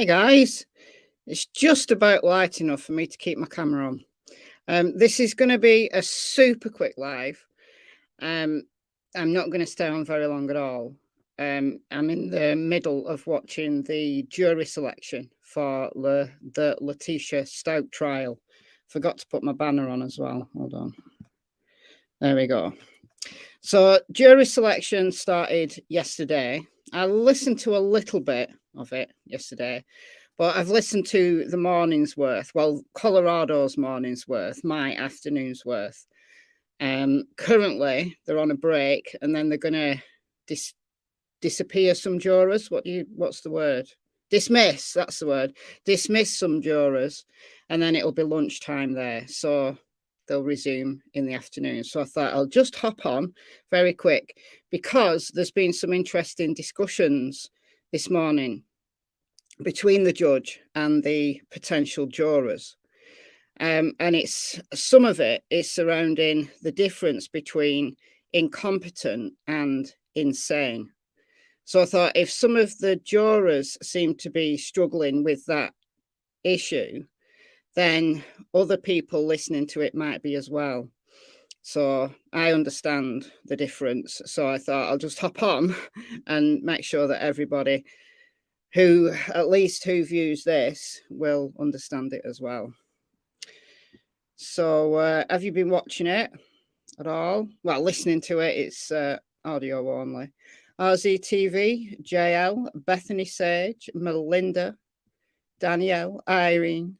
Hi guys, it's just about light enough for me to keep my camera on. This is going to be a super quick live. I'm not going to stay on very long at all. I'm in the middle of watching the jury selection for the Letecia Stauch trial. Forgot to put my banner on as well. Hold on. There we go. So jury selection started yesterday. I listened to a little bit of it yesterday, but I've listened to the morning's worth. Well, Colorado's morning's worth, my afternoon's worth. Currently, they're on a break, and then they're going to disappear some jurors. What's the word? Dismiss. That's the word. Dismiss some jurors, and then it'll be lunchtime there. So they'll resume in the afternoon. So I thought I'll just hop on very quick because there's been some interesting discussions this morning between the judge and the potential jurors. And it's some of it is surrounding the difference between incompetent and insane. So I thought if some of the jurors seem to be struggling with that issue, then other people listening to it might be as well. So I understand the difference. So I thought I'll just hop on and make sure that everybody who views this will understand it as well. So have you been watching it at all? Well, listening to it, it's audio only. RZTV, JL, Bethany Sage, Melinda, Danielle, Irene.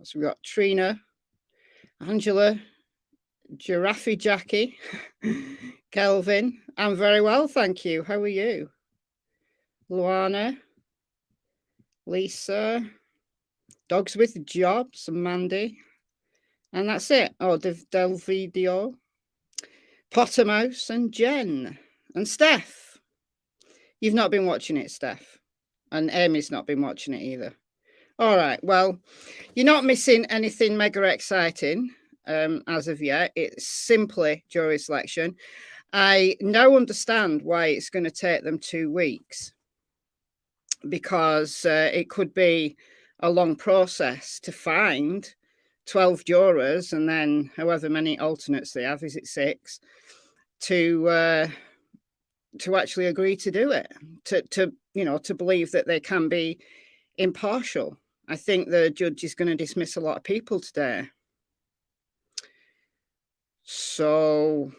So we've got Trina, Angela, Giraffe Jackie, Kelvin. I'm very well, thank you. How are you? Luana, Lisa, Dogs with Jobs, Mandy. And that's it. Oh, Del Video, Pottermouse, and Jen, and Steph. You've not been watching it, Steph. And Amy's not been watching it either. All right. Well, you're not missing anything mega exciting as of yet. It's simply jury selection. I now understand why it's going to take them 2 weeks, because it could be a long process to find 12 jurors and then however many alternates they have, is it 6, to actually agree to do it, to believe that they can be impartial. I think the judge is going to dismiss a lot of people today. So,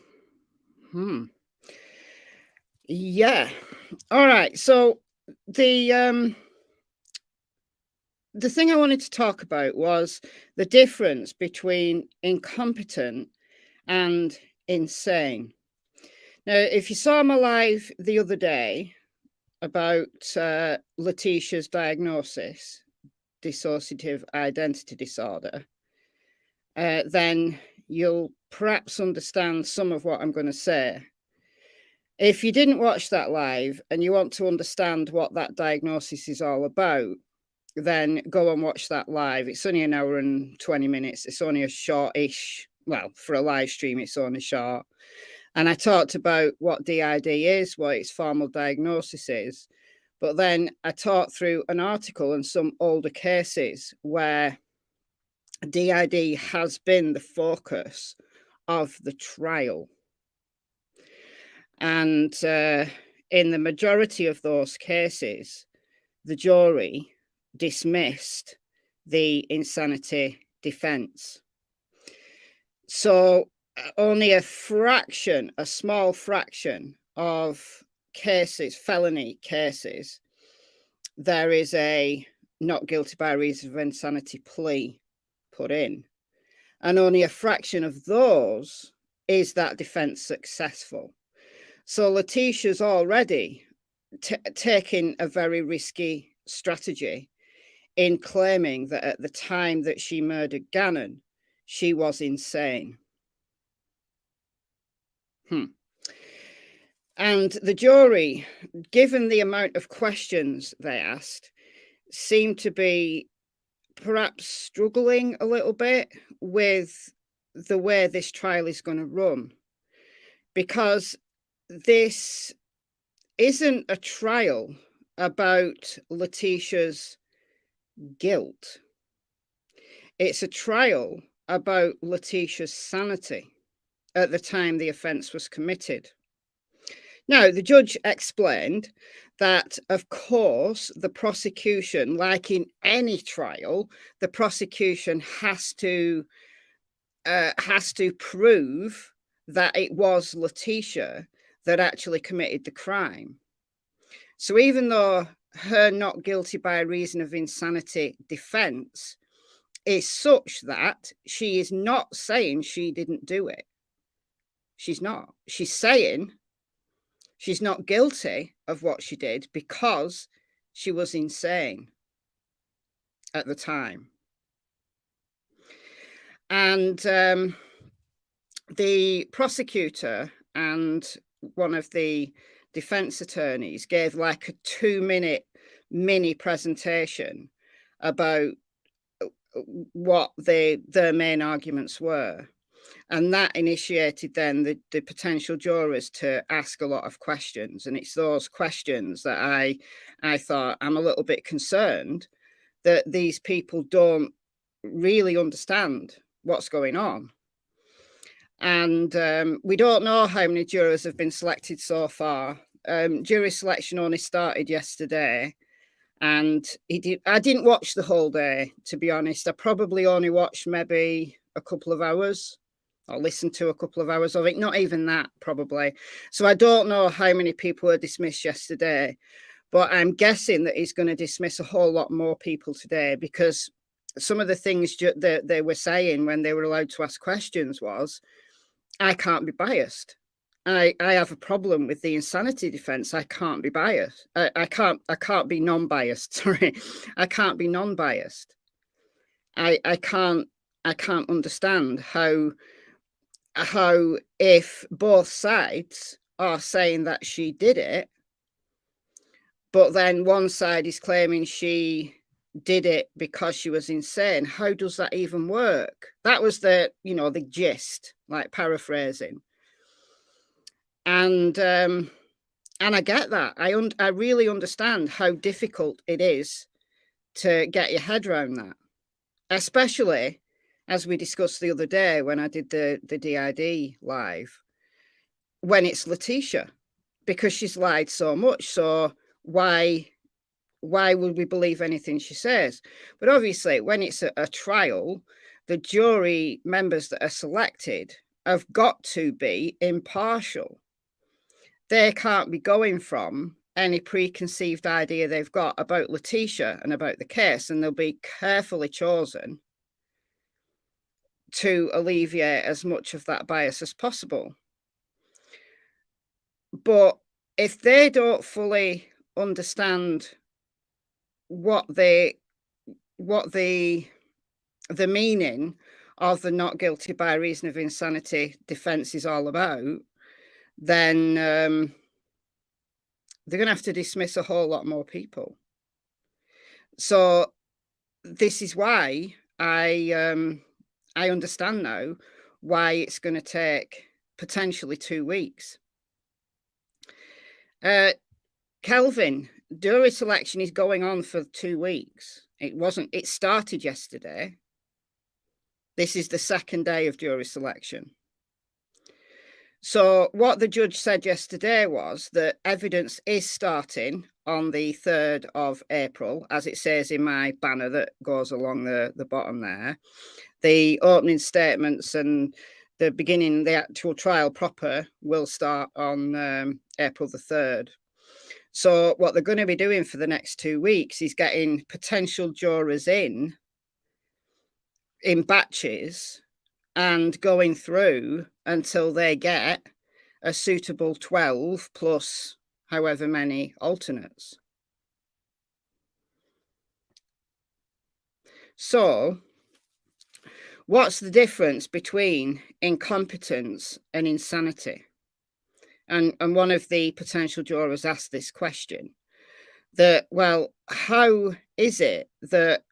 yeah. All right. So the thing I wanted to talk about was the difference between incompetent and insane. Now, if you saw my live the other day about Letecia's diagnosis, dissociative identity disorder, then you'll perhaps understand some of what I'm going to say. If you didn't watch that live and you want to understand what that diagnosis is all about, then go and watch that live. It's only an hour and 20 minutes. It's only a short-ish, well, for a live stream, it's only short. And I talked about what DID is, what its formal diagnosis is. But then I talked through an article and some older cases where DID has been the focus of the trial. And in the majority of those cases, the jury dismissed the insanity defense. So only a small fraction of cases, felony cases, there is a not guilty by reason of insanity plea put in. And only a fraction of those is that defense successful. So Letecia's already taking a very risky strategy in claiming that at the time that she murdered Gannon, she was insane. And the jury, given the amount of questions they asked, seemed to be perhaps struggling a little bit with the way this trial is going to run, because this isn't a trial about Letecia's guilt. It's a trial about Letecia's sanity at the time the offence was committed. Now, the judge explained that, of course, the prosecution, like in any trial, the prosecution has to prove that it was Letecia that actually committed the crime. So even though her not guilty by reason of insanity defense is such that she is not saying she didn't do it. She's not. She's saying she's not guilty of what she did because she was insane at the time. And the prosecutor and one of the defense attorneys gave like a 2-minute mini presentation about what their main arguments were. And that initiated then the potential jurors to ask a lot of questions. And it's those questions that I thought, I'm a little bit concerned that these people don't really understand what's going on. And we don't know how many jurors have been selected so far. Jury selection only started yesterday. And I didn't watch the whole day, to be honest. I probably only watched maybe a couple of hours or listened to a couple of hours of it. Not even that, probably. So I don't know how many people were dismissed yesterday. But I'm guessing that he's going to dismiss a whole lot more people today, because some of the things that they were saying when they were allowed to ask questions was, I can't be biased. I have a problem with the insanity defense. I can't be biased. I can't be non-biased. Sorry, I can't be non-biased. I can't understand how if both sides are saying that she did it, but then one side is claiming she did it because she was insane. How does that even work? That was the gist, like paraphrasing. And I get that. I really understand how difficult it is to get your head around that, especially as we discussed the other day when I did the DID live, when it's Letecia, because she's lied so much. So why would we believe anything she says? But obviously, when it's a trial, the jury members that are selected have got to be impartial. They can't be going from any preconceived idea they've got about Letecia and about the case, and they'll be carefully chosen to alleviate as much of that bias as possible. But if they don't fully understand what the meaning of the not guilty by reason of insanity defense is all about, then they're going to have to dismiss a whole lot more people. So this is why I understand now why it's going to take potentially 2 weeks. Kelvin, jury selection is going on for 2 weeks. It started yesterday. This is the second day of jury selection. So what the judge said yesterday was that evidence is starting on the 3rd of April, as it says in my banner that goes along the bottom there. The opening statements and the actual trial proper will start on April the 3rd. So what they're going to be doing for the next 2 weeks is getting potential jurors in batches and going through until they get a suitable 12 plus however many alternates. So what's the difference between incompetence and insanity? And one of the potential jurors asked this question, that, well, how is it that,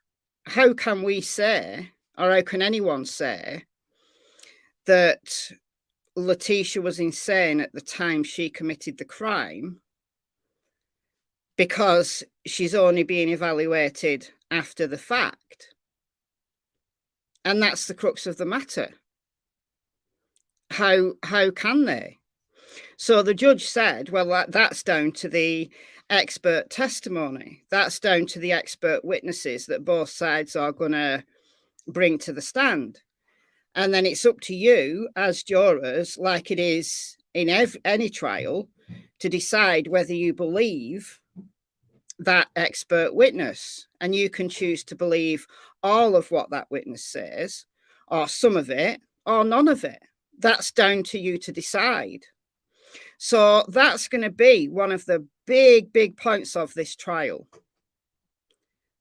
how can we say, or how can anyone say that Letecia was insane at the time she committed the crime, because she's only being evaluated after the fact. And that's the crux of the matter. How can they? So the judge said, well, that's down to the expert testimony. That's down to the expert witnesses that both sides are going to bring to the stand. And then it's up to you as jurors, like it is in any trial, to decide whether you believe that expert witness. And you can choose to believe all of what that witness says, or some of it, or none of it. That's down to you to decide. So that's going to be one of the big points of this trial.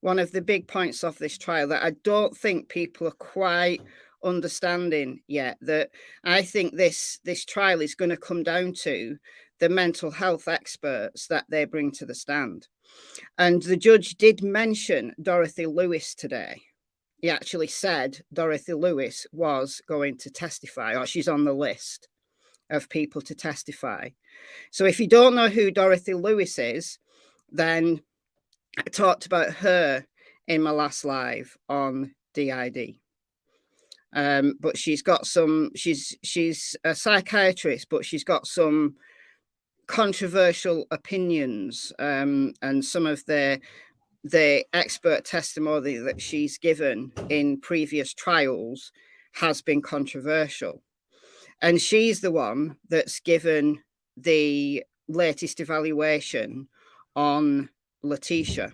One of the big points of this trial that I don't think people are quite understanding yet. That I think this trial is going to come down to the mental health experts that they bring to the stand. And the judge did mention Dorothy Lewis today. He actually said Dorothy Lewis was going to testify, or she's on the list of people to testify. So if you don't know who Dorothy Lewis is, then I talked about her in my last live on DID. But she's got some, she's a psychiatrist, but she's got some controversial opinions, and some of the expert testimony that she's given in previous trials has been controversial. And she's the one that's given the latest evaluation on Letecia.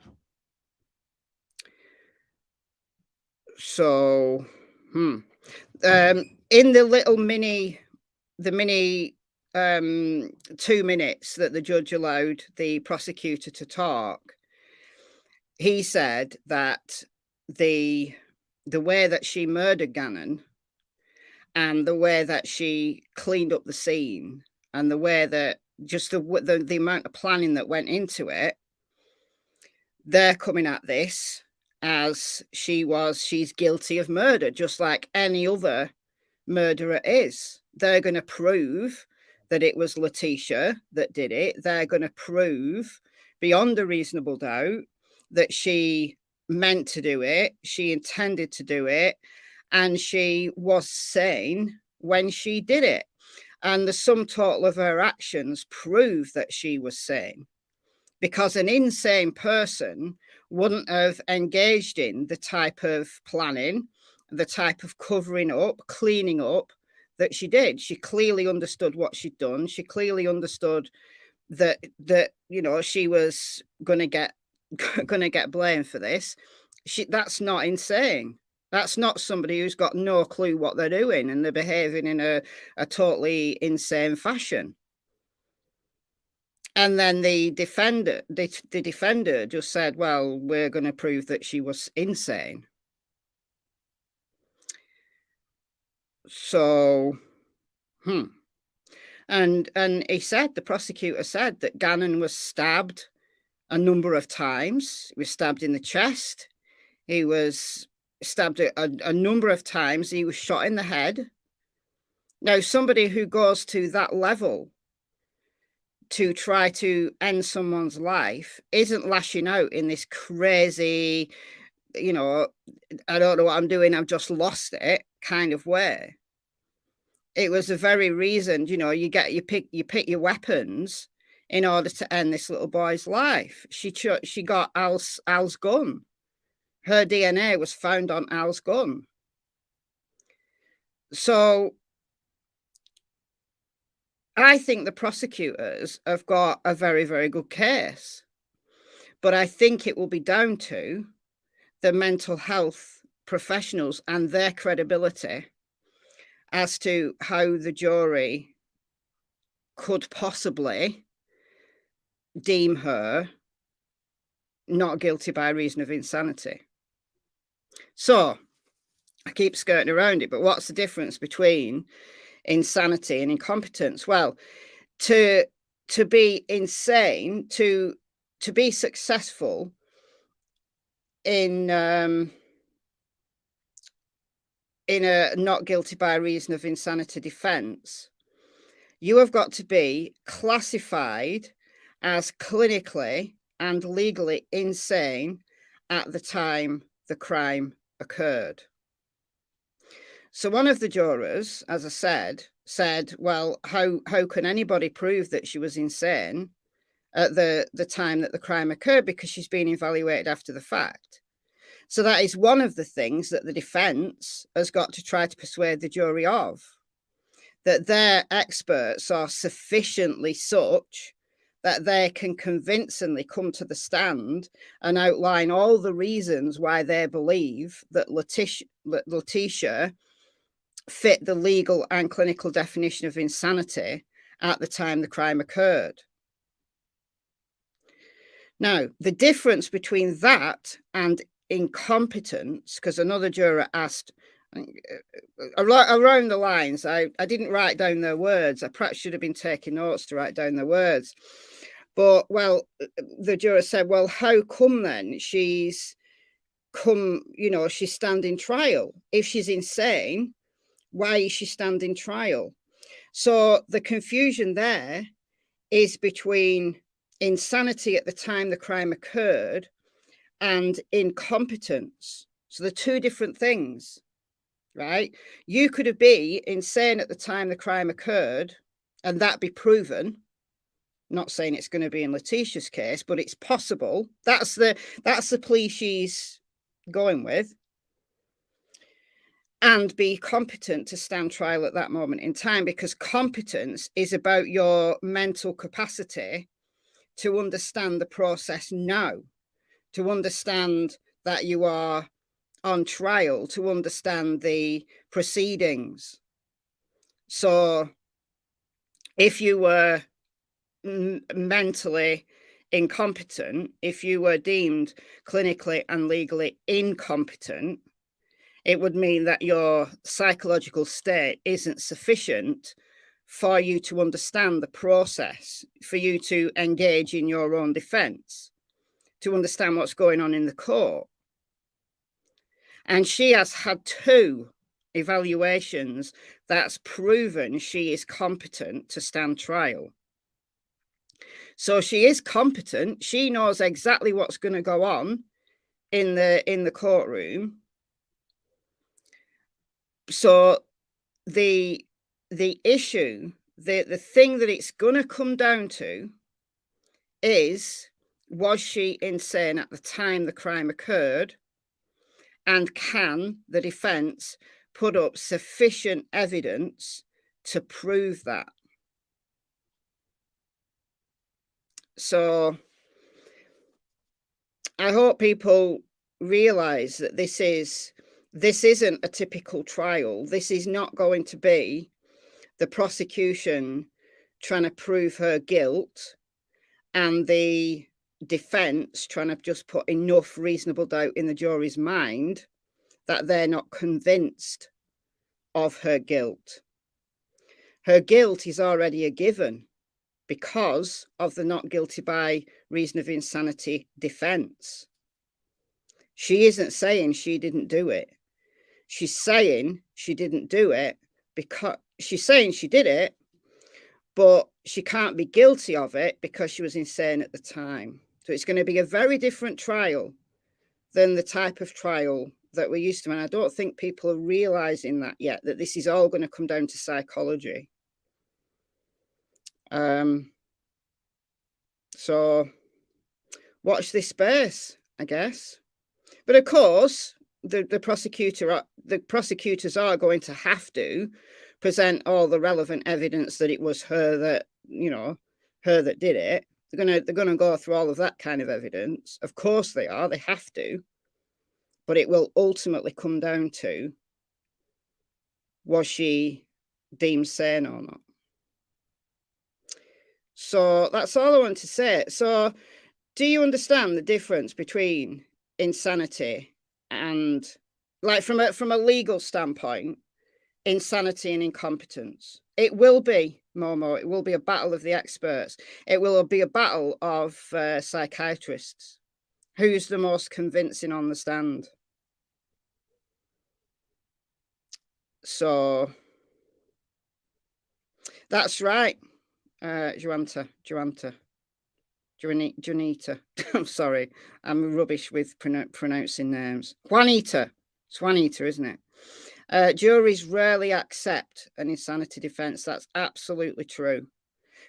So, in the little mini 2 minutes that the judge allowed the prosecutor to talk, he said that the way that she murdered Gannon and the way that she cleaned up the scene and the way that just the amount of planning that went into it, they're coming at this as she's guilty of murder, just like any other murderer is. They're going to prove that it was Letecia that did it. They're going to prove beyond a reasonable doubt that she meant to do it, she intended to do it, and she was sane when she did it. And the sum total of her actions prove that she was sane, because an insane person wouldn't have engaged in the type of planning, the type of covering up, cleaning up that she did. She clearly understood what she'd done. She clearly understood that she was going to get blamed for this. That's not insane. That's not somebody who's got no clue what they're doing and they're behaving in a totally insane fashion. And then the defender just said, well, we're going to prove that she was insane. So, and he said, the prosecutor said that Gannon was stabbed a number of times. He was stabbed in the chest. He was stabbed a number of times. He was shot in the head. Now, somebody who goes to that level to try to end someone's life isn't lashing out in this crazy, I don't know what I'm doing, I've just lost it kind of way. It was the very reason, you pick your weapons in order to end this little boy's life. She got Al's gun. Her DNA was found on Al's gun. So I think the prosecutors have got a very, very good case. But I think it will be down to the mental health professionals and their credibility as to how the jury could possibly deem her not guilty by reason of insanity. So I keep skirting around it, but what's the difference between insanity and incompetence? Well, to be insane, to be successful in a not guilty by reason of insanity defense, you have got to be classified as clinically and legally insane at the time the crime occurred. So one of the jurors, as I said, well, how can anybody prove that she was insane at the time that the crime occurred, because she's been evaluated after the fact? So that is one of the things that the defence has got to try to persuade the jury of, that their experts are sufficiently such that they can convincingly come to the stand and outline all the reasons why they believe that Letecia fit the legal and clinical definition of insanity at the time the crime occurred. Now, the difference between that and incompetence, because another juror asked around the lines, I didn't write down their words. I perhaps should have been taking notes to write down their words. But, well, the juror said, well, how come then she's standing trial? If she's insane, why is she standing trial? So the confusion there is between insanity at the time the crime occurred and incompetence. So they're two different things, right? You could be insane at the time the crime occurred and that be proven. Not saying it's going to be in Letecia's case, but it's possible. That's the plea she's going with. And be competent to stand trial at that moment in time, because competence is about your mental capacity to understand the process now, to understand that you are on trial, to understand the proceedings. So if you were mentally incompetent, if you were deemed clinically and legally incompetent, it would mean that your psychological state isn't sufficient for you to understand the process, for you to engage in your own defense, to understand what's going on in the court. And she has had 2 evaluations that's proven she is competent to stand trial. So she is competent. She knows exactly what's going to go on in the courtroom. So the issue, the thing that it's going to come down to is, was she insane at the time the crime occurred? And can the defense put up sufficient evidence to prove that? So I hope people realize that this isn't a typical trial. This is not going to be the prosecution trying to prove her guilt and the defense trying to just put enough reasonable doubt in the jury's mind that they're not convinced of her guilt. Her guilt is already a given because of the not guilty by reason of insanity defense. She isn't saying she didn't do it. She's saying she didn't do it because she's saying she did it, but she can't be guilty of it because she was insane at the time. So it's going to be a very different trial than the type of trial that we're used to. And I don't think people are realizing that yet, that this is all going to come down to psychology. So watch this space, I guess. But of course, the prosecutors are going to have to present all the relevant evidence that it was her that did it. They're gonna go through all of that kind of evidence. Of course they are. They have to. But it will ultimately come down to, was she deemed sane or not? So that's all I want to say. So do you understand the difference between insanity and, like, from a legal standpoint, insanity and incompetence? It will be, Momo, it will be a battle of the experts. It will be a battle of psychiatrists. Who's the most convincing on the stand? So that's right, Joanta. Juanita. I'm sorry. I'm rubbish with pronouncing names. Juanita. It's Juanita, isn't it? Juries rarely accept an insanity defense. That's absolutely true.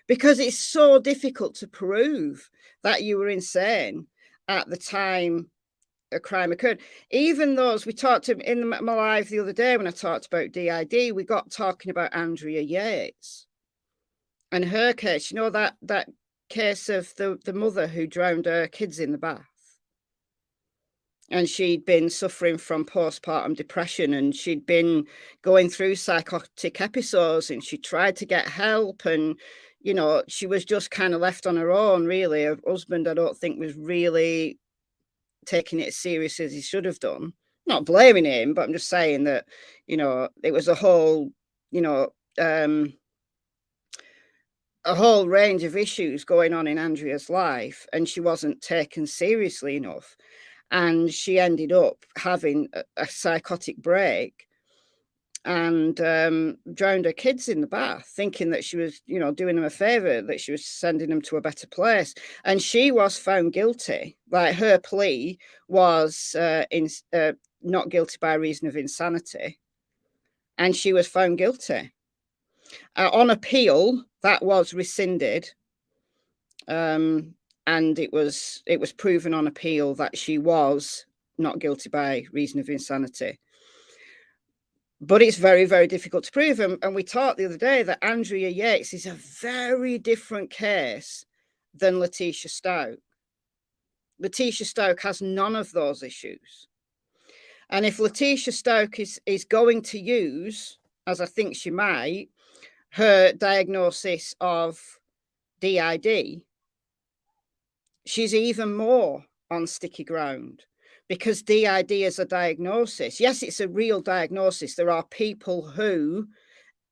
Because it's so difficult to prove that you were insane at the time a crime occurred. Even those we talked to in my live the other day when I talked about DID, we got talking about Andrea Yates and her case. You know, that case of the mother who drowned her kids in the bath. And she'd been suffering from postpartum depression, and she'd been going through psychotic episodes, and she tried to get help, and you know, she was just kind of left on her own, really. Her husband, I don't think, was really taking it as serious as he should have done. Not blaming him, but I'm just saying that, you know, it was a whole, you know, a whole range of issues going on in Andrea's life, and she wasn't taken seriously enough. And she ended up having a psychotic break and drowned her kids in the bath, thinking that she was, you know, doing them a favor, that she was sending them to a better place. And she was found guilty. Like, her plea was not guilty by reason of insanity. And she was found guilty. On appeal, that was rescinded. And it was proven on appeal that she was not guilty by reason of insanity. But it's very, very difficult to prove. And we talked the other day that Andrea Yates is a very different case than Letecia Stauch. Letecia Stauch has none of those issues. And if Letecia Stauch is going to use, as I think she might, her diagnosis of DID, she's even more on sticky ground. Because DID is a diagnosis. Yes, it's a real diagnosis. There are people who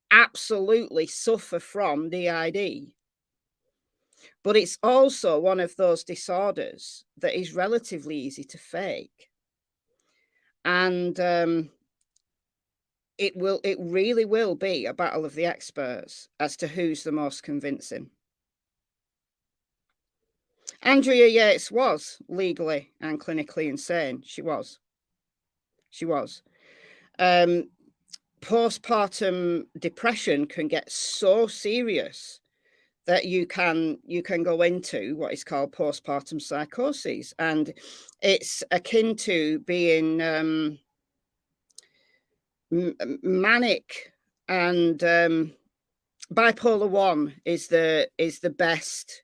absolutely suffer from DID. But it's also one of those disorders that is relatively easy to fake. And it really will be a battle of the experts as to who's the most convincing. Andrea Yates was legally and clinically insane. She was. Postpartum depression can get so serious that you can go into what is called postpartum psychosis, and it's akin to being manic, and bipolar 1 is the best.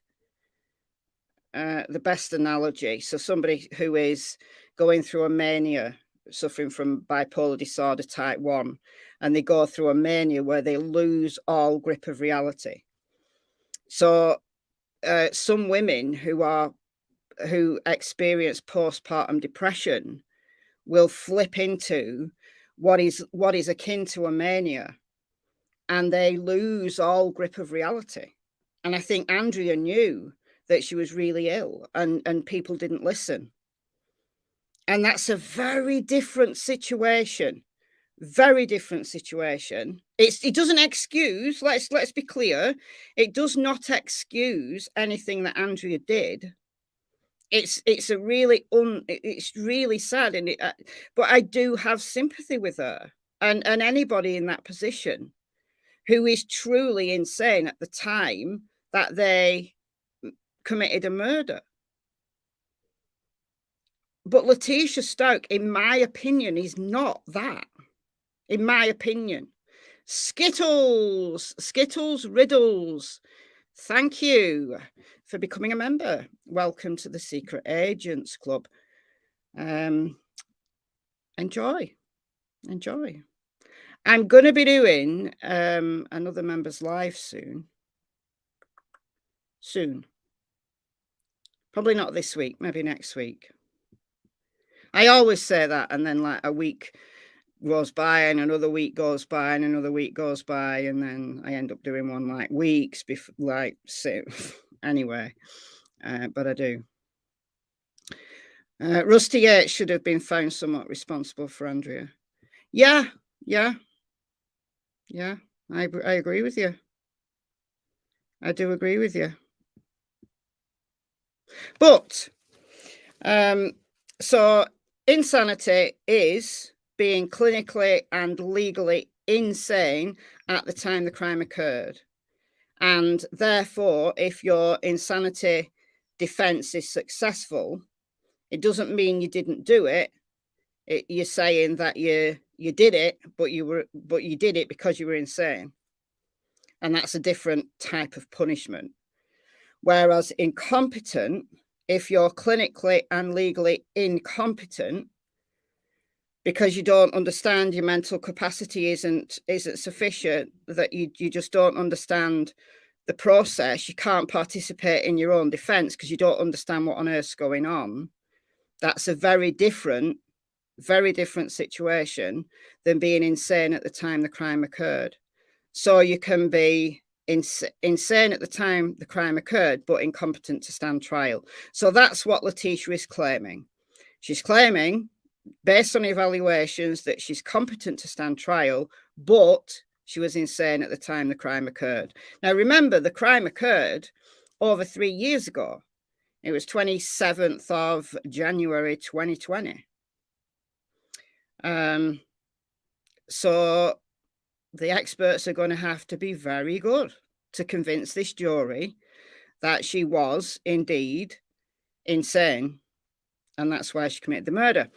The best analogy. So somebody who is going through a mania, suffering from bipolar disorder type 1, and they go through a mania where they lose all grip of reality. So some women who experience postpartum depression will flip into what is akin to a mania, and they lose all grip of reality. And I think Andrea knew that she was really ill, and people didn't listen. And that's a very different situation. Very different situation. It doesn't excuse, let's be clear, it does not excuse anything that Andrea did. It's really sad, and but I do have sympathy with her and anybody in that position who is truly insane at the time that they committed a murder. But Letecia Stauch, in my opinion, is not that. In my opinion. Skittles Riddles, thank you for becoming a member. Welcome to the Secret Agents Club. Enjoy. I'm going to be doing another members live soon. Probably not this week, maybe next week. I always say that, and then like a week goes by and another week goes by and another week goes by, and then I end up doing one like weeks before, like, so anyway, but I do. Rusty Yates should have been found somewhat responsible for Andrea. Yeah, I agree with you. I do agree with you. But so insanity is being clinically and legally insane at the time the crime occurred. And therefore, if your insanity defense is successful, it doesn't mean you didn't do it. You're saying that you did it, but you did it because you were insane. And that's a different type of punishment. Whereas incompetent, if you're clinically and legally incompetent, because you don't understand, your mental capacity isn't sufficient, that you just don't understand the process, you can't participate in your own defense because you don't understand what on earth's going on. That's a very different situation than being insane at the time the crime occurred. So you can be insane at the time the crime occurred, but incompetent to stand trial. So that's what Letecia is claiming. She's claiming, based on evaluations, that she's competent to stand trial, but she was insane at the time the crime occurred. Now, remember, the crime occurred over 3 years ago. It was 27th of January 2020. So the experts are going to have to be very good to convince this jury that she was indeed insane, and that's why she committed the murder.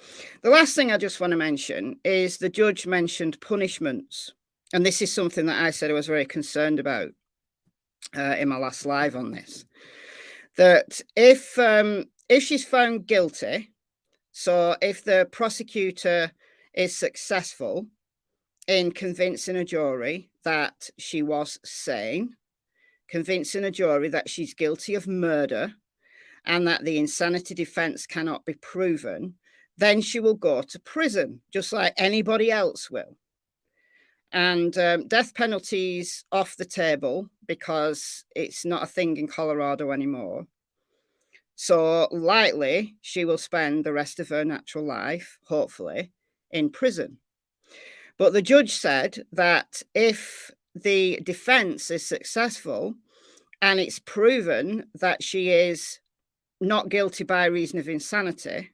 The last thing I just want to mention is the judge mentioned punishments, and this is something that I said I was very concerned about in my last live on this, that if she's found guilty, so if the prosecutor is successful in convincing a jury that she was sane, convincing a jury that she's guilty of murder, and that the insanity defense cannot be proven, then she will go to prison, just like anybody else will. And death penalty's off the table because it's not a thing in Colorado anymore. So likely she will spend the rest of her natural life, hopefully, in prison. But the judge said that if the defense is successful and it's proven that she is not guilty by reason of insanity,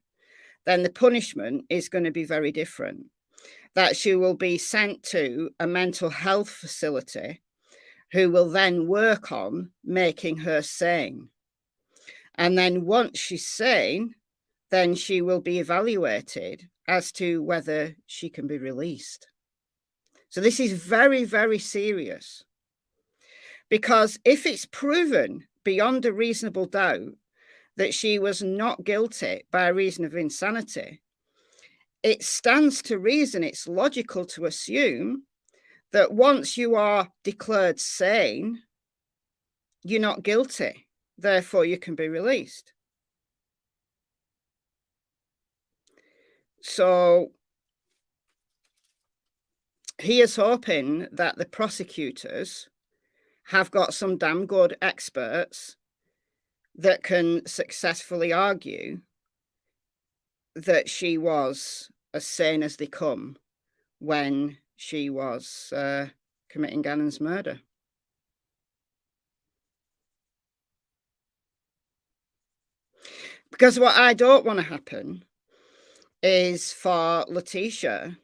then the punishment is going to be very different. That she will be sent to a mental health facility who will then work on making her sane. And then once she's sane, then she will be evaluated as to whether she can be released. So this is very, very serious. Because if it's proven beyond a reasonable doubt that she was not guilty by reason of insanity, it stands to reason, it's logical to assume that once you are declared sane, you're not guilty. Therefore, you can be released. So he is hoping that the prosecutors have got some damn good experts that can successfully argue that she was as sane as they come when she was committing Gannon's murder. Because what I don't want to happen is for Letecia,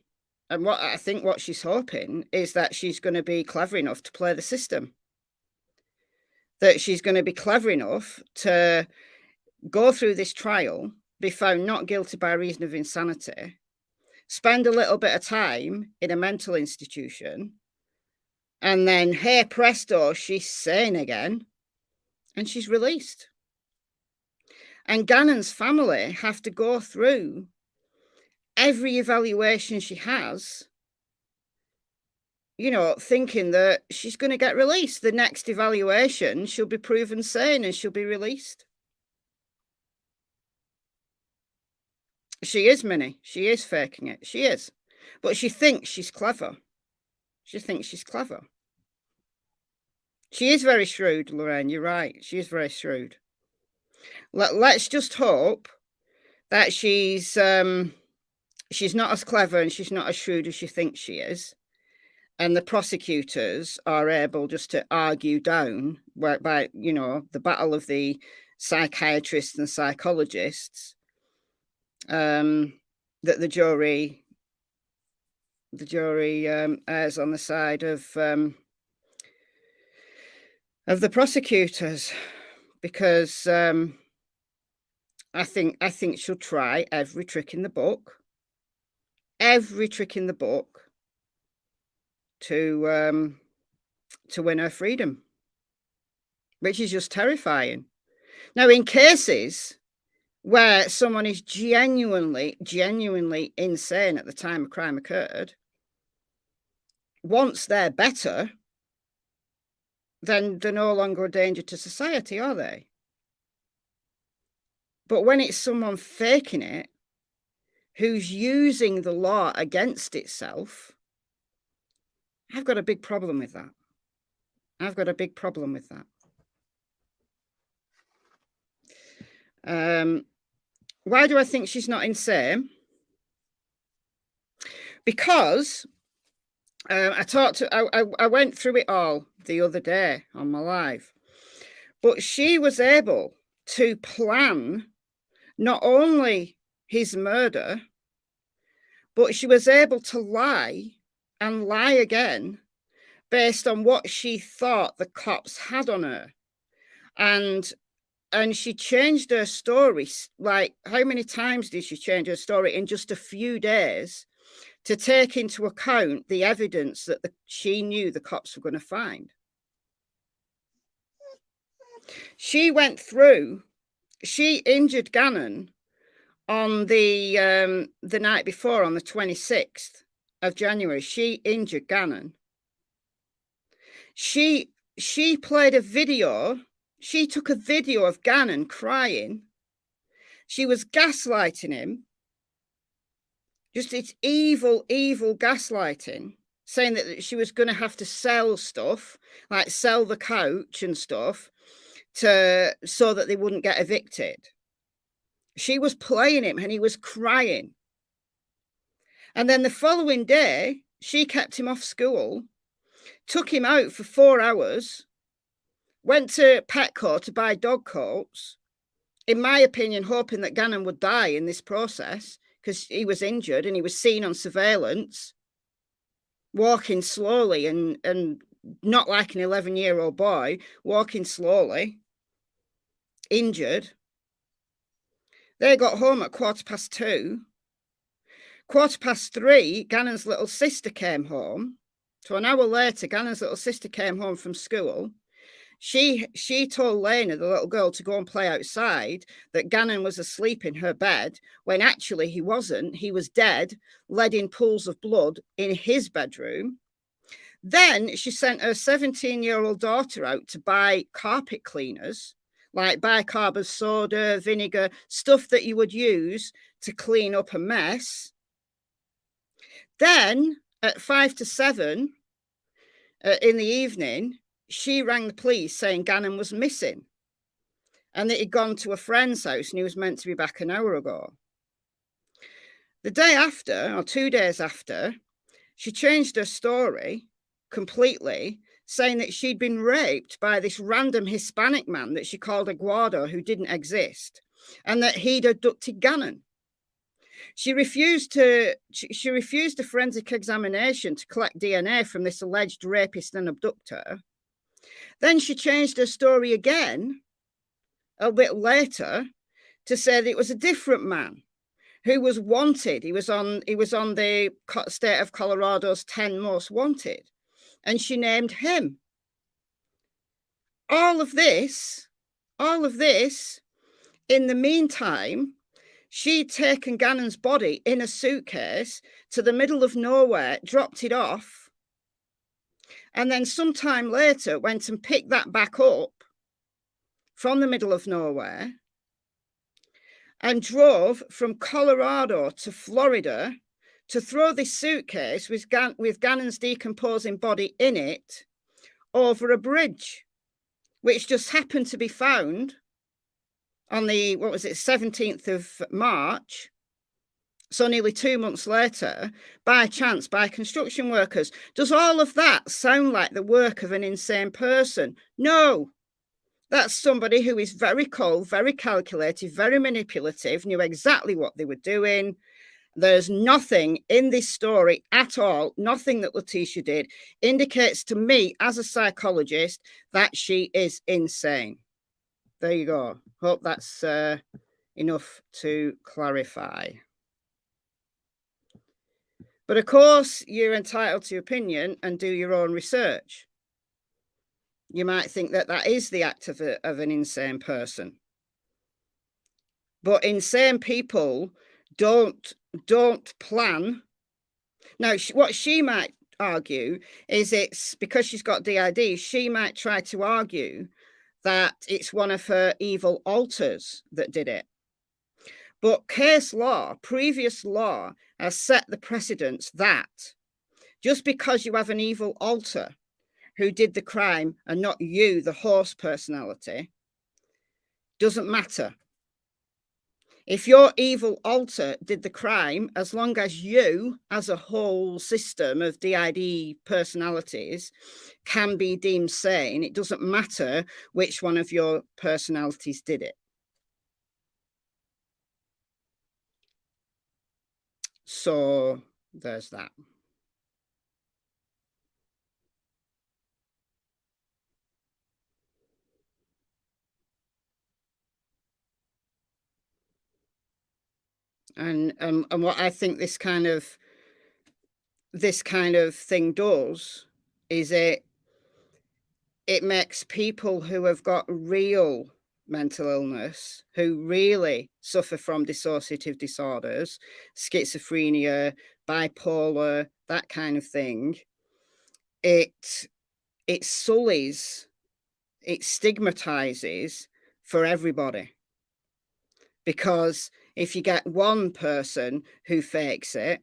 and what I think what she's hoping is that she's going to be clever enough to play the system. That she's going to be clever enough to go through this trial, be found not guilty by reason of insanity, spend a little bit of time in a mental institution, and then, hey, presto, she's sane again, and she's released. And Gannon's family have to go through every evaluation she has, you know, thinking that she's going to get released. The next evaluation, she'll be proven sane and she'll be released. She is, Minnie. She is faking it. She is. But she thinks she's clever. She thinks she's clever. She is very shrewd, Lorraine. You're right. She is very shrewd. Let's just hope that she's not as clever and she's not as shrewd as she thinks she is. And the prosecutors are able just to argue down by, you know, the battle of the psychiatrists and psychologists, that the jury errs on the side of the prosecutors, because I think she'll try every trick in the book to win her freedom, which is just terrifying. Now, in cases where someone is genuinely insane at the time a crime occurred, once they're better, then they're no longer a danger to society, are they? But when it's someone faking it, who's using the law against itself, I've got a big problem with that. Why do I think she's not insane? Because I went through it all the other day on my live, but she was able to plan not only his murder, but she was able to lie and lie again based on what she thought the cops had on her. And she changed her story. Like, how many times did she change her story in just a few days to take into account the evidence that she knew the cops were going to find? She went through, she injured Gannon on the night before, on the 26th of January. She injured Gannon. She played a video. She took a video of Gannon crying. She was gaslighting him. Just it's evil gaslighting, saying that she was going to have to sell stuff, like sell the couch and stuff, so that they wouldn't get evicted. She was playing him and he was crying. And then the following day, she kept him off school, took him out for 4 hours, went to Petco to buy dog coats, in my opinion, hoping that Gannon would die in this process because he was injured and he was seen on surveillance, walking slowly and not like an 11-year-old boy, walking slowly, injured. They got home at 2:15. 3:15, Gannon's little sister came home. So an hour later, Gannon's little sister came home from school. She told Lena, the little girl, to go and play outside, that Gannon was asleep in her bed, when actually he wasn't. He was dead, led in pools of blood in his bedroom. Then she sent her 17-year-old daughter out to buy carpet cleaners, like bicarbonate soda, vinegar, stuff that you would use to clean up a mess. Then at 5 to 7 in the evening, she rang the police saying Gannon was missing and that he'd gone to a friend's house and he was meant to be back an hour ago. The day after, or 2 days after, she changed her story completely, saying that she'd been raped by this random Hispanic man that she called Aguado, who didn't exist, and that he'd abducted Gannon. She refused a forensic examination to collect DNA from this alleged rapist and abductor. Then she changed her story again a bit later to say that it was a different man who was wanted. He was on the state of Colorado's 10 most wanted, and she named him. All of this, in the meantime, she'd taken Gannon's body in a suitcase to the middle of nowhere, dropped it off, and then sometime later went and picked that back up from the middle of nowhere and drove from Colorado to Florida to throw this suitcase with Gannon's decomposing body in it over a bridge, which just happened to be found on the, 17th of March, so nearly 2 months later, by chance, by construction workers. Does all of that sound like the work of an insane person? No, That's somebody who is very cold, very calculated, very manipulative, knew exactly what they were doing. There's nothing in this story at all, nothing that Letecia did indicates to me as a psychologist that she is insane. There you go. Hope that's enough to clarify. But of course, you're entitled to your opinion and do your own research. You might think that that is the act of an insane person. But insane people don't plan. Now, what she might argue is it's because she's got DID, she might try to argue that it's one of her evil alters that did it. But case law, previous law, has set the precedence that just because you have an evil alter who did the crime and not you, the horse personality, doesn't matter. If your evil alter did the crime, as long as you, as a whole system of DID personalities, can be deemed sane, it doesn't matter which one of your personalities did it. So there's that. And what I think this kind of thing does is it makes people who have got real mental illness, who really suffer from dissociative disorders, schizophrenia, bipolar, that kind of thing, it sullies, it stigmatizes for everybody. Because if you get one person who fakes it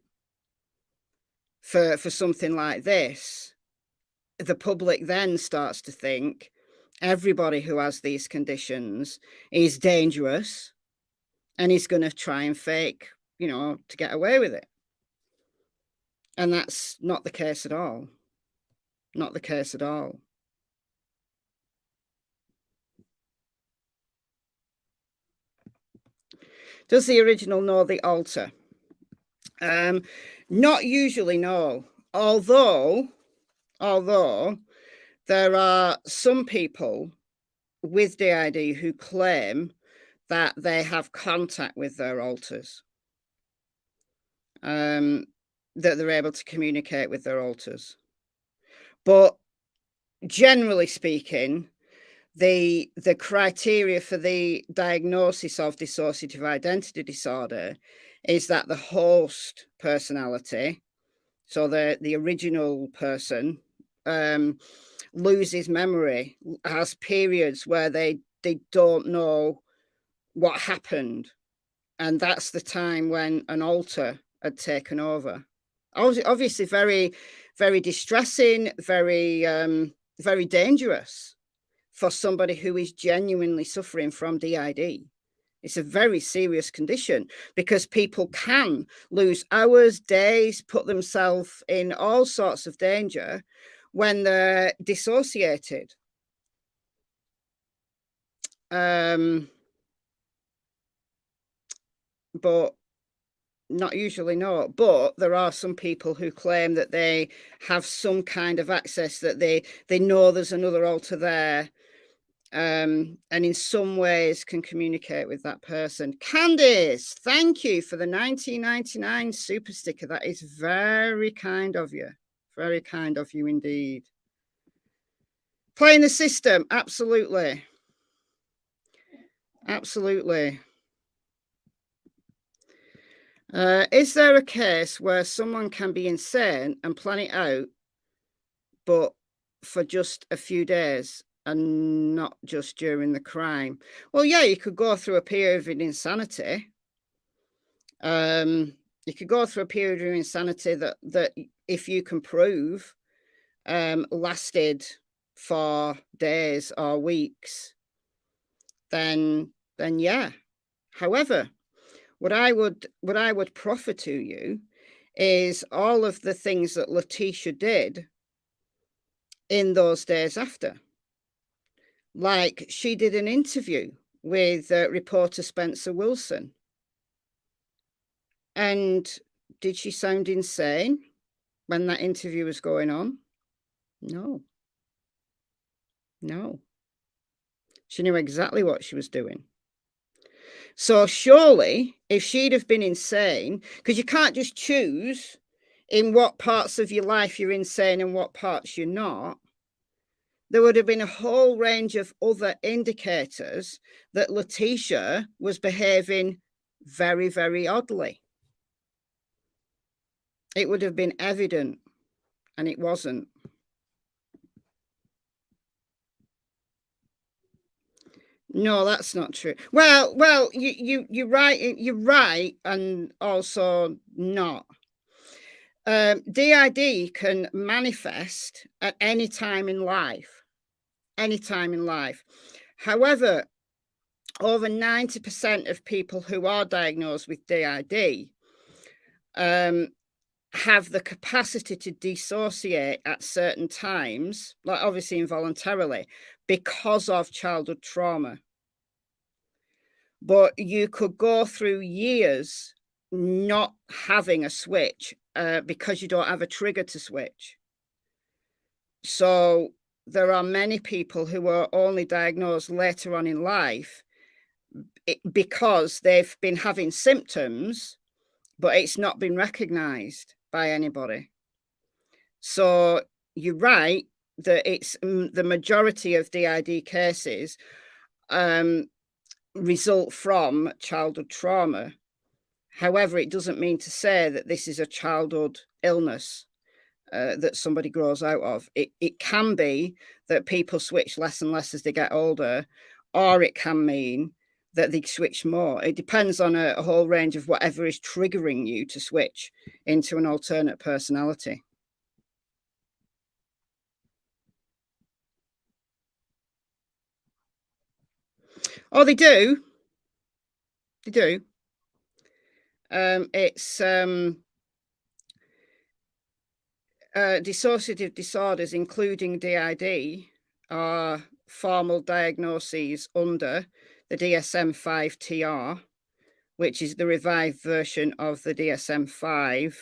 for something like this, the public then starts to think everybody who has these conditions is dangerous and is going to try and fake, to get away with it. And that's not the case at all. Not the case at all. Does the original know the alter? Not usually, no. Although there are some people with DID who claim that they have contact with their alters, that they're able to communicate with their alters. But generally speaking, the criteria for the diagnosis of dissociative identity disorder is that the host personality, so the original person, loses memory, has periods where they don't know what happened, and that's the time when an alter had taken over. Obviously very, very distressing, very very dangerous for somebody who is genuinely suffering from DID. It's a very serious condition because people can lose hours, days, put themselves in all sorts of danger when they're dissociated. But not usually, no. But there are some people who claim that they have some kind of access, that they know there's another alter there, and in some ways can communicate with that person. Candice, thank you for the 1999 super sticker. That is very kind of you. Very kind of you indeed. Playing the system, absolutely. Absolutely. Is there a case where someone can be insane and plan it out, but for just a few days and not just during the crime? Well, yeah, you could go through a period of insanity. You could go through a period of insanity that if you can prove, lasted for days or weeks, then yeah. However, what I would proffer to you is all of the things that Letecia did in those days after. Like, she did an interview with reporter Spencer Wilson. And did she sound insane when that interview was going on? No. No. She knew exactly what she was doing. So surely, if she'd have been insane, because you can't just choose in what parts of your life you're insane and what parts you're not, there would have been a whole range of other indicators that Letecia was behaving very, very oddly. It would have been evident, and it wasn't. No, that's not true. Well, you're right. You're right, and also not. DID can manifest at any time in life. Any time in life. However, over 90% of people who are diagnosed with DID have the capacity to dissociate at certain times, like obviously involuntarily, because of childhood trauma. But you could go through years not having a switch because you don't have a trigger to switch. So there are many people who are only diagnosed later on in life because they've been having symptoms, but it's not been recognized by anybody. So you're right that it's the majority of DID cases result from childhood trauma. However, it doesn't mean to say that this is a childhood illness that somebody grows out of. It can be that people switch less and less as they get older, or it can mean that they switch more. It depends on a whole range of whatever is triggering you to switch into an alternate personality. Oh, they do. They do. It's dissociative disorders, including DID, are formal diagnoses under the DSM-5 TR, which is the revived version of the DSM-5.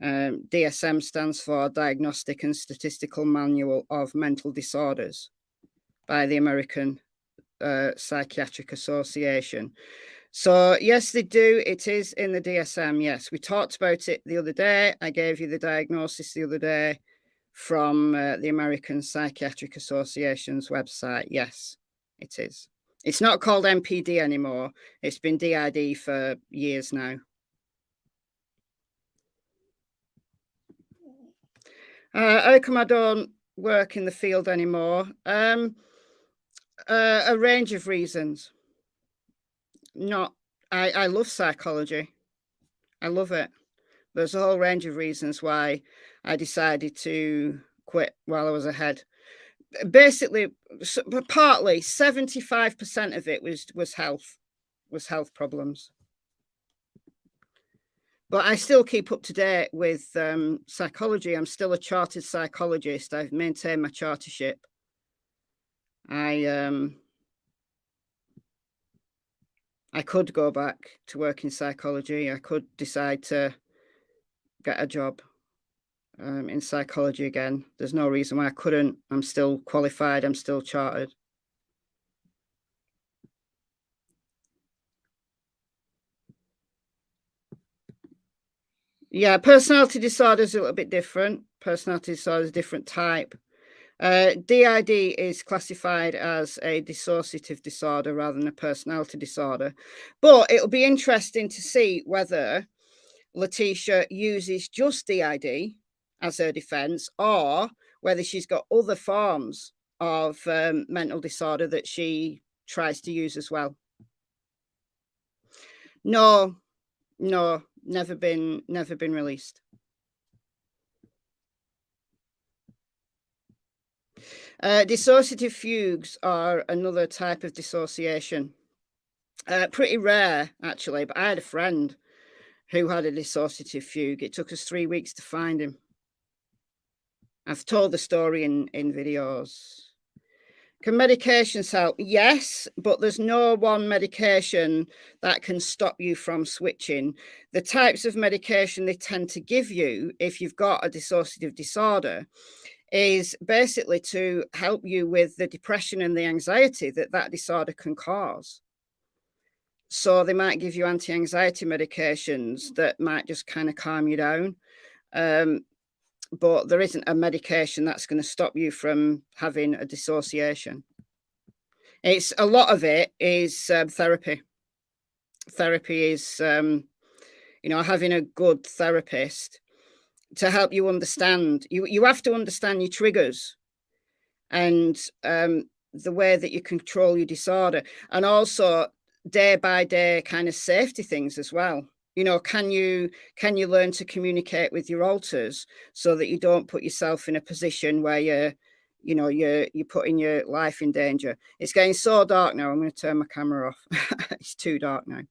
DSM stands for Diagnostic and Statistical Manual of Mental Disorders by the American Psychiatric Association. So yes, they do. It is in the DSM. Yes, we talked about it the other day. I gave you the diagnosis the other day from the American Psychiatric Association's website. Yes, it is. It's not called MPD anymore. It's been DID for years now. How come I don't work in the field anymore? A range of reasons. I love psychology. I love it. There's a whole range of reasons why I decided to quit while I was ahead. Basically, partly 75% of it was health problems. But I still keep up to date with psychology. I'm still a chartered psychologist. I've maintained my chartership. I could go back to work in psychology. I could decide to get a job in psychology again. There's no reason why I couldn't. I'm still qualified. I'm still chartered. Yeah, personality disorder is a little bit different. Personality disorder is a different type. DID is classified as a dissociative disorder rather than a personality disorder. But it'll be interesting to see whether Letecia uses just DID as her defense, or whether she's got other forms of mental disorder that she tries to use as well. No, never been released. Dissociative fugues are another type of dissociation. Pretty rare, actually, but I had a friend who had a dissociative fugue. It took us 3 weeks to find him. I've told the story in videos. Can medications help? Yes, but there's no one medication that can stop you from switching. The types of medication they tend to give you if you've got a dissociative disorder is basically to help you with the depression and the anxiety that that disorder can cause. So they might give you anti-anxiety medications that might just kind of calm you down. But there isn't a medication that's going to stop you from having a dissociation. It's a lot of it is therapy. Therapy is, having a good therapist to help you understand. You have to understand your triggers and the way that you control your disorder, and also day by day kind of safety things as well. Can you learn to communicate with your alters so that you don't put yourself in a position where you're putting your life in danger? It's getting so dark now. I'm going to turn my camera off. It's too dark now.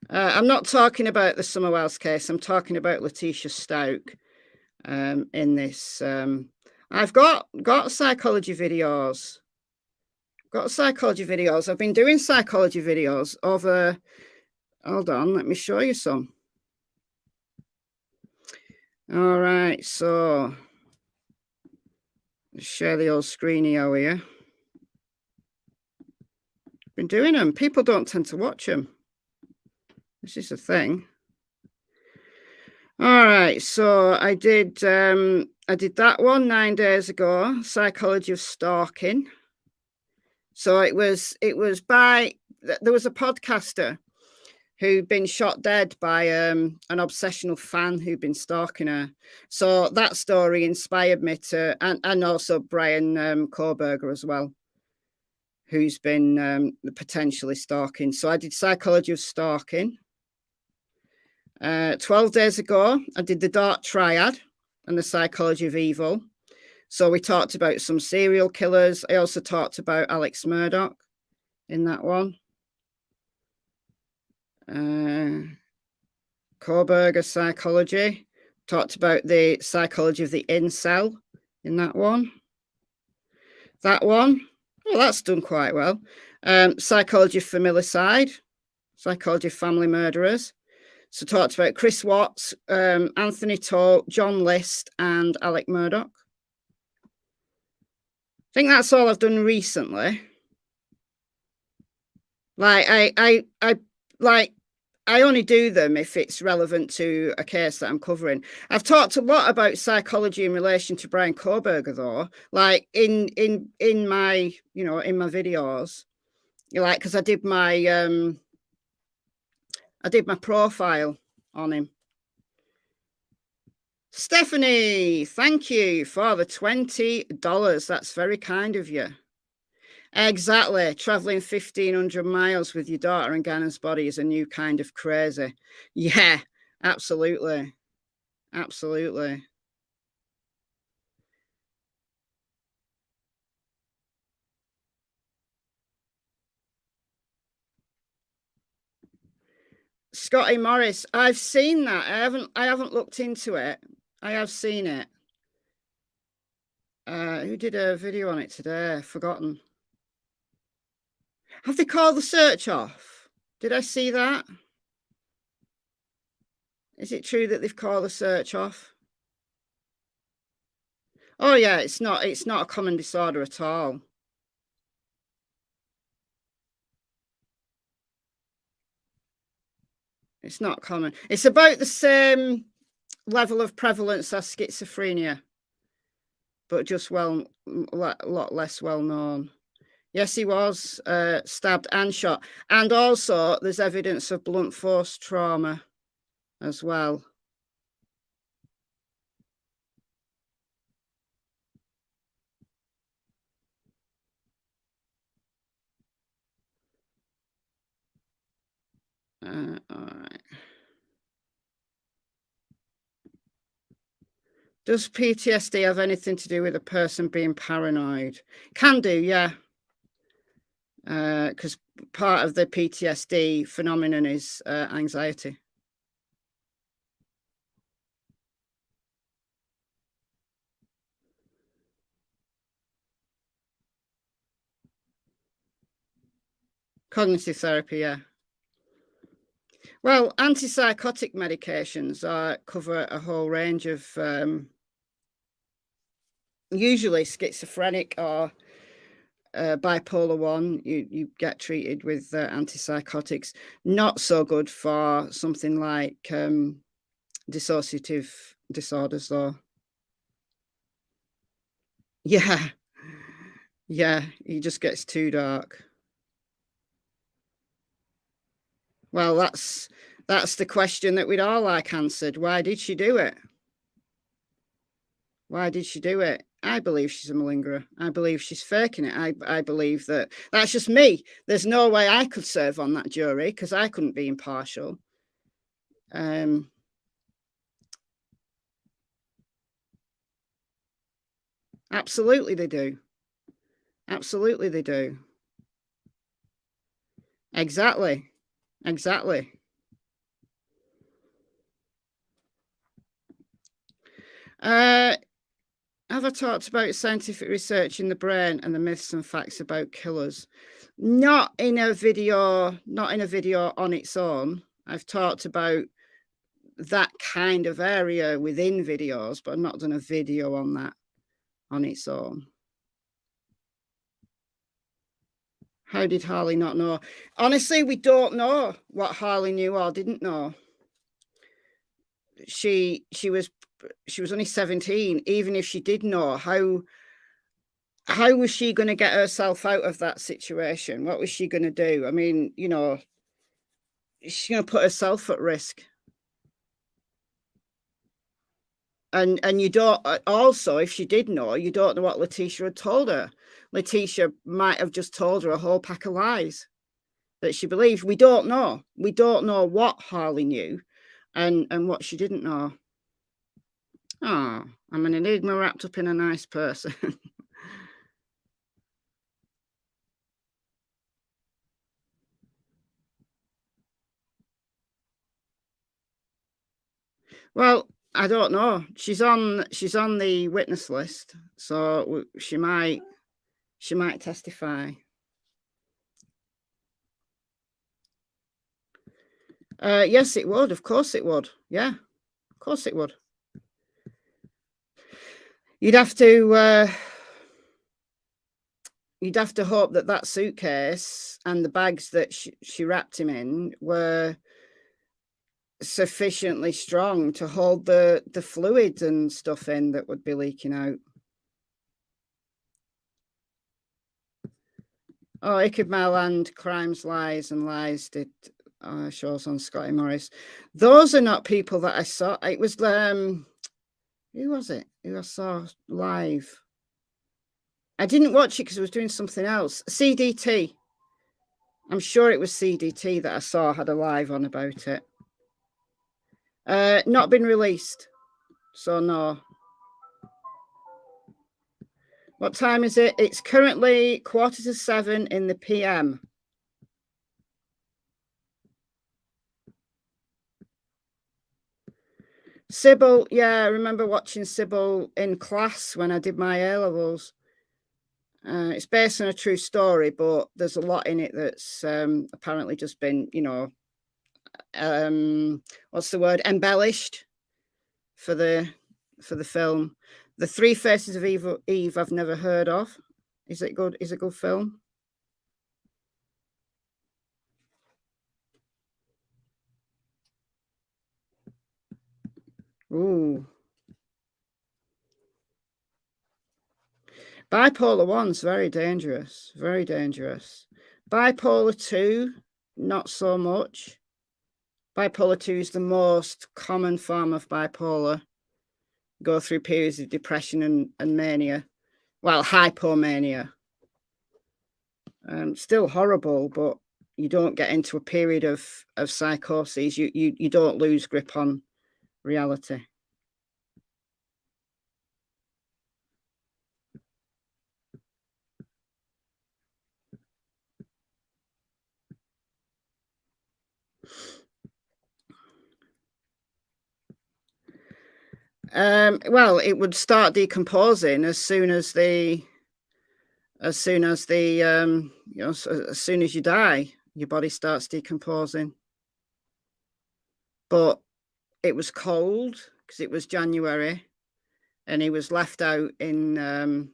I'm not talking about the Summerwells case. I'm talking about Letecia Stauch in this. I've got psychology videos. I've been doing psychology videos over. Hold on, let me show you some. All right, so share the old screenio here. Been doing them. People don't tend to watch them. This is the thing. All right, so I did that one 9 days ago. Psychology of stalking. So it was by, there was a podcaster who'd been shot dead by an obsessional fan who'd been stalking her. So that story inspired me to, and also Brian Koberger as well, who's been potentially stalking. So I did psychology of stalking. 12 days ago, I did the dark triad and the psychology of evil. So we talked about some serial killers. I also talked about Alex Murdoch in that one. Koberger psychology. Talked about the psychology of the incel in that one. That one, well, that's done quite well. Psychology of familicide, psychology of family murderers. So talked about Chris Watts, Anthony Tote, John List, and Alec Murdoch. I think that's all I've done recently. Like I only do them if it's relevant to a case that I'm covering. I've talked a lot about psychology in relation to Brian Koberger, though, like in my videos, like, because I did my profile on him. Stephanie, thank you for the $20. That's very kind of you. Exactly. Traveling 1,500 miles with your daughter and Ganon's body is a new kind of crazy. Yeah, absolutely. Absolutely. Scotty Morris, I've seen that. I haven't looked into it. I have seen it. Who did a video on it today? Forgotten. Have they called the search off? Did I see that? Is it true that they've called the search off? Oh yeah, it's not a common disorder at all. It's not common. It's about the same level of prevalence as schizophrenia, but just a lot less well known. Yes, he was stabbed and shot. And also there's evidence of blunt force trauma as well. All right. Does PTSD have anything to do with a person being paranoid? Can do, yeah. Because part of the PTSD phenomenon is anxiety. Cognitive therapy, yeah. Well, antipsychotic medications cover a whole range of usually schizophrenic or bipolar 1. You get treated with antipsychotics. Not so good for something like dissociative disorders, though. Yeah, it just gets too dark. Well, that's the question that we'd all like answered. Why did she do it? Why did she do it? I believe she's a malingerer. I believe she's faking it. I believe that's just me. There's no way I could serve on that jury because I couldn't be impartial. Absolutely they do. Absolutely they do. Exactly. Have I talked about scientific research in the brain and the myths and facts about killers? Not in a video on its own. I've talked about that kind of area within videos, but I've not done a video on that on its own. How did Harley not know? Honestly, we don't know what Harley knew or didn't know. She was only 17. Even if she did know, how was she going to get herself out of that situation? What was she going to do? I mean, she's going to put herself at risk. And you don't, also, if she did know, you don't know what Letecia had told her. Letecia might have just told her a whole pack of lies that she believed. We don't know. We don't know what Harley knew and what she didn't know. Oh, I'm an enigma wrapped up in a nice person. Well, I don't know. She's on the witness list, so she might testify. Yes, it would. Of course it would. Yeah, of course it would. You'd have to hope that suitcase and the bags that she wrapped him in were sufficiently strong to hold the fluids and stuff in that would be leaking out. Oh, Ichabod and Crimes, Lies and Lies did shows on Scotty Morris. Those are not people that I saw. It was who was it who I saw live? I didn't watch it because I was doing something else. CDT. I'm sure it was CDT that I saw had a live on about it. Not been released, so no. What time is it? It's currently 6:45 in the PM. Sybil, yeah, I remember watching Sybil in class when I did my A-levels. It's based on a true story, but there's a lot in it that's apparently just been, what's the word? Embellished for the film. The Three Faces of Eve I've never heard of. Is it good? Is it a good film? Ooh. Bipolar 1's very dangerous. Very dangerous. Bipolar 2, not so much. Bipolar 2 is the most common form of bipolar. Go through periods of depression and mania. Well, hypomania. Still horrible, but you don't get into a period of psychosis. You don't lose grip on reality. Well, it would start decomposing as soon as you die. your body starts decomposing. But it was cold because it was January, and he was left out in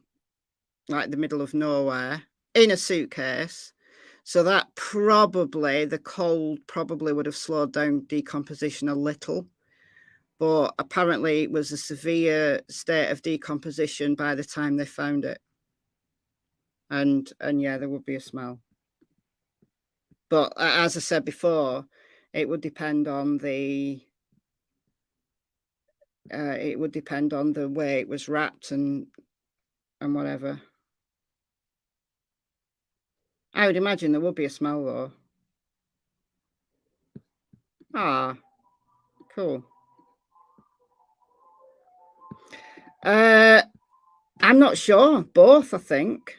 like the middle of nowhere in a suitcase. So that probably, the cold probably would have slowed down decomposition a little. But apparently it was a severe state of decomposition by the time they found it. And yeah, there would be a smell. But as I said before, it would depend on the way it was wrapped and whatever. I would imagine there would be a smell though. Ah, cool. I'm not sure. Both, I think.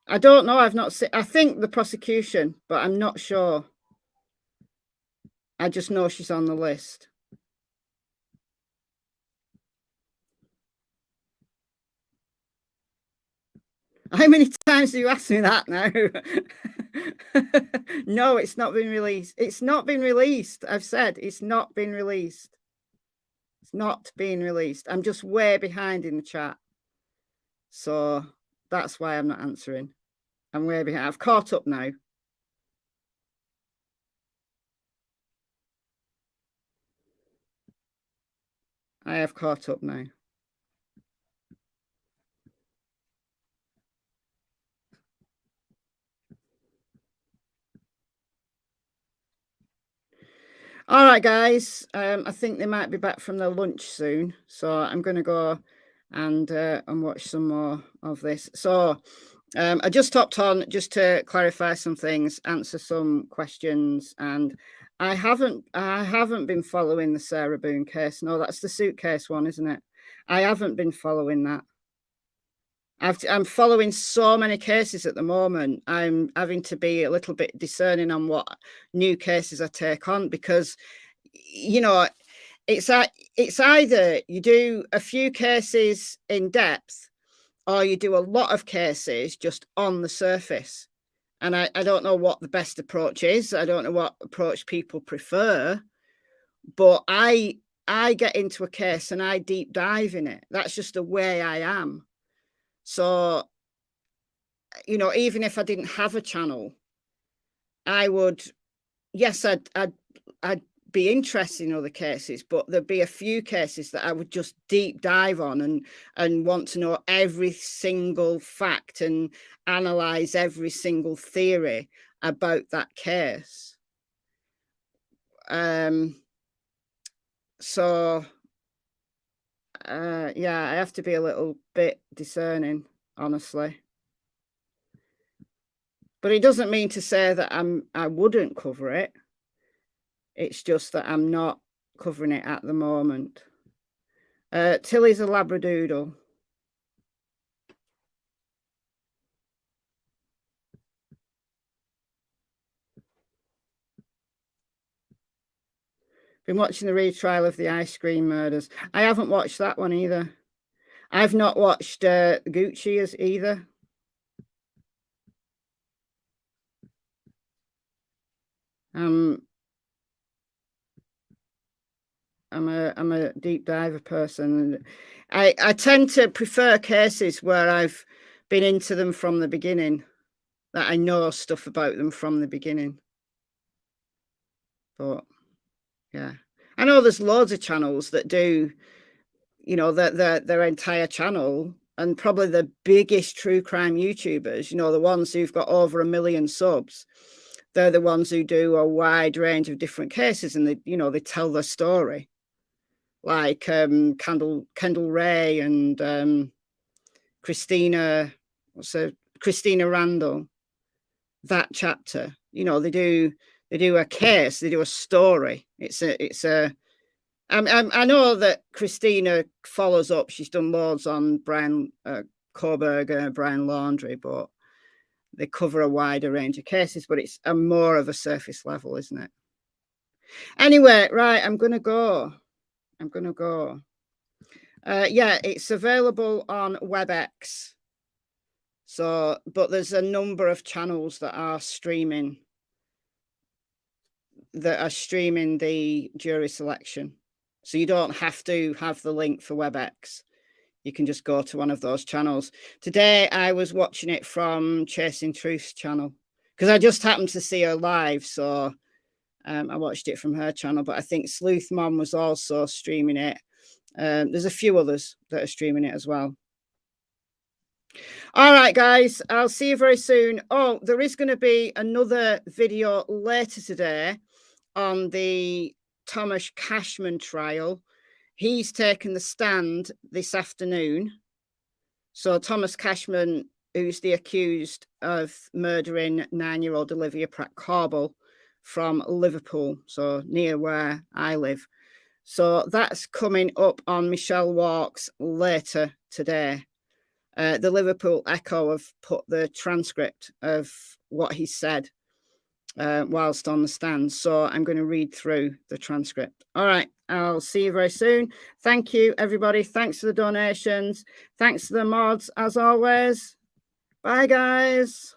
I don't know. I've not seen. I think the prosecution, but I'm not sure. I just know she's on the list. How many times do you ask me that now? No, it's not been released. It's not been released. I've said it's not been released. It's not being released. I'm just way behind in the chat. So that's why I'm not answering. I'm way behind. I've caught up now. I have caught up now. All right, guys. I think they might be back from their lunch soon. So I'm going to go and watch some more of this. So I just hopped on just to clarify some things, answer some questions, and I haven't been following the Sarah Boone case. No, that's the suitcase one, isn't it? I haven't been following that. I'm following so many cases at the moment. I'm having to be a little bit discerning on what new cases I take on, because, you know, it's either you do a few cases in depth or you do a lot of cases just on the surface. And I don't know what the best approach is. I don't know what approach people prefer, but I get into a case and I deep dive in it. That's just the way I am. So, you know, even if I didn't have a channel, I would, yes, I'd be interested in other cases, but there'd be a few cases that I would just deep dive on and want to know every single fact and analyze every single theory about that case. So yeah, I have to be a little bit discerning, honestly. But it doesn't mean to say that I wouldn't cover it. It's just that I'm not covering it at the moment. Tilly's a Labradoodle. Been watching the retrial of the ice cream murders. I haven't watched that one either. I've not watched Gucci's either. I'm a deep diver person. I tend to prefer cases where I've been into them from the beginning, that I know stuff about them from the beginning. But yeah, I know there's loads of channels that do, you know, their entire channel, and probably the biggest true crime YouTubers, you know, the ones who've got over 1 million subs, they're the ones who do a wide range of different cases, and they, you know, they tell their story, like Kendall Ray and Christina Randall. That chapter, you know, they do a case, they do a story. I know that Christina follows up. She's done loads on Brian Koberger, Brian Laundrie, but they cover a wider range of cases, but it's a more of a surface level, isn't it? Anyway, right, I'm going to go. Yeah, it's available on WebEx. So, but there's a number of channels that are streaming that are streaming the jury selection. So you don't have to have the link for WebEx. You can just go to one of those channels. Today, I was watching it from Chasing Truth's channel because I just happened to see her live. So I watched it from her channel. But I think Sleuth Mom was also streaming it. There's a few others that are streaming it as well. All right, guys, I'll see you very soon. Oh, there is going to be another video later today on the Thomas Cashman trial. He's taken the stand this afternoon. So Thomas Cashman, who's the accused of murdering 9-year-old Olivia Pratt-Corbell from Liverpool, so near where I live. So that's coming up on Michelle Walks later today. The Liverpool Echo have put the transcript of what he said whilst on the stand. So I'm going to read through the transcript. All right. I'll see you very soon. Thank you, everybody. Thanks for the donations. Thanks to the mods, as always. Bye, guys.